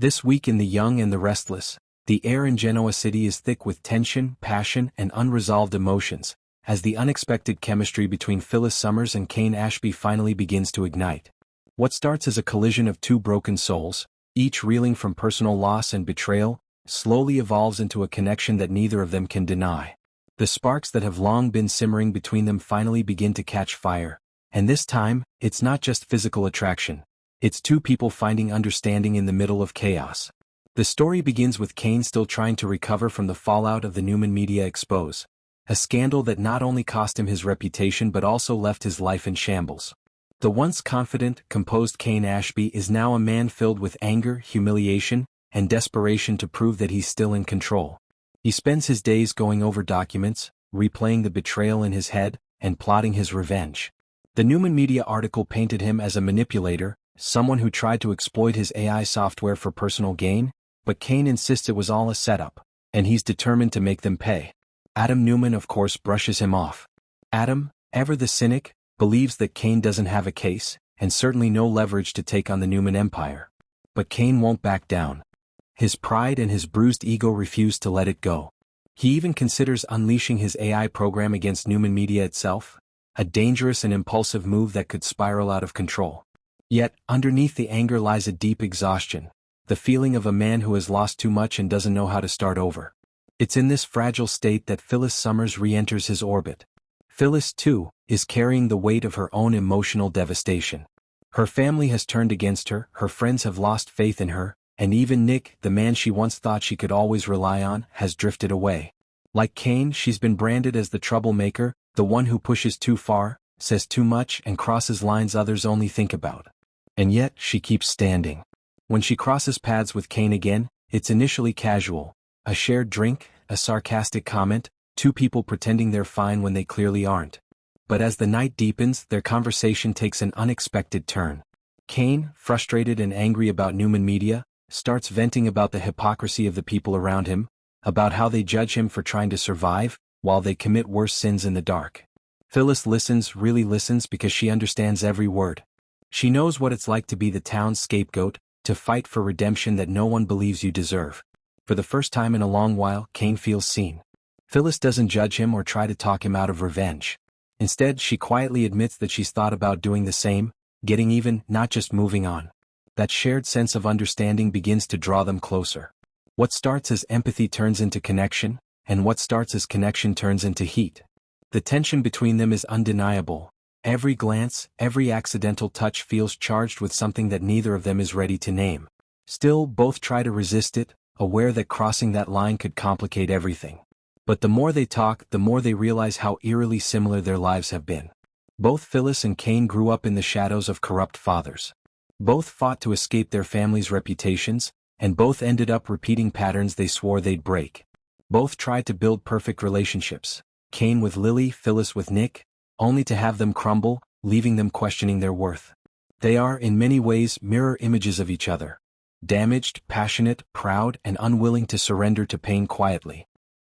This week in The Young and the Restless, the air in Genoa City is thick with tension, passion, and unresolved emotions, as the unexpected chemistry between Phyllis Summers and Kane Ashby finally begins to ignite. What starts as a collision of two broken souls, each reeling from personal loss and betrayal, slowly evolves into a connection that neither of them can deny. The sparks that have long been simmering between them finally begin to catch fire, and this time, it's not just physical attraction. It's two people finding understanding in the middle of chaos. The story begins with Kane still trying to recover from the fallout of the Newman Media expose, a scandal that not only cost him his reputation but also left his life in shambles. The once confident, composed Kane Ashby is now a man filled with anger, humiliation, and desperation to prove that he's still in control. He spends his days going over documents, replaying the betrayal in his head, and plotting his revenge. The Newman Media article painted him as a manipulator, someone who tried to exploit his AI software for personal gain, but Kane insists it was all a setup, and he's determined to make them pay. Adam Newman of course brushes him off. Adam, ever the cynic, believes that Kane doesn't have a case, and certainly no leverage to take on the Newman empire. But Kane won't back down. His pride and his bruised ego refuse to let it go. He even considers unleashing his AI program against Newman Media itself, a dangerous and impulsive move that could spiral out of control. Yet, underneath the anger lies a deep exhaustion, the feeling of a man who has lost too much and doesn't know how to start over. It's in this fragile state that Phyllis Summers re-enters his orbit. Phyllis, too, is carrying the weight of her own emotional devastation. Her family has turned against her, her friends have lost faith in her, and even Nick, the man she once thought she could always rely on, has drifted away. Like Kane, she's been branded as the troublemaker, the one who pushes too far, says too much, and crosses lines others only think about. And yet, she keeps standing. When she crosses paths with Kane again, it's initially casual. A shared drink, a sarcastic comment, two people pretending they're fine when they clearly aren't. But as the night deepens, their conversation takes an unexpected turn. Kane, frustrated and angry about Newman Media, starts venting about the hypocrisy of the people around him, about how they judge him for trying to survive, while they commit worse sins in the dark. Phyllis listens, really listens, because she understands every word. She knows what it's like to be the town's scapegoat, to fight for redemption that no one believes you deserve. For the first time in a long while, Kane feels seen. Phyllis doesn't judge him or try to talk him out of revenge. Instead, she quietly admits that she's thought about doing the same, getting even, not just moving on. That shared sense of understanding begins to draw them closer. What starts as empathy turns into connection, and what starts as connection turns into heat. The tension between them is undeniable. Every glance, every accidental touch feels charged with something that neither of them is ready to name. Still, both try to resist it, aware that crossing that line could complicate everything. But the more they talk, the more they realize how eerily similar their lives have been. Both Phyllis and Kane grew up in the shadows of corrupt fathers. Both fought to escape their families' reputations, and both ended up repeating patterns they swore they'd break. Both tried to build perfect relationships, Kane with Lily, Phyllis with Nick, only to have them crumble, leaving them questioning their worth. They are, in many ways, mirror images of each other. Damaged, passionate, proud, and unwilling to surrender to pain quietly.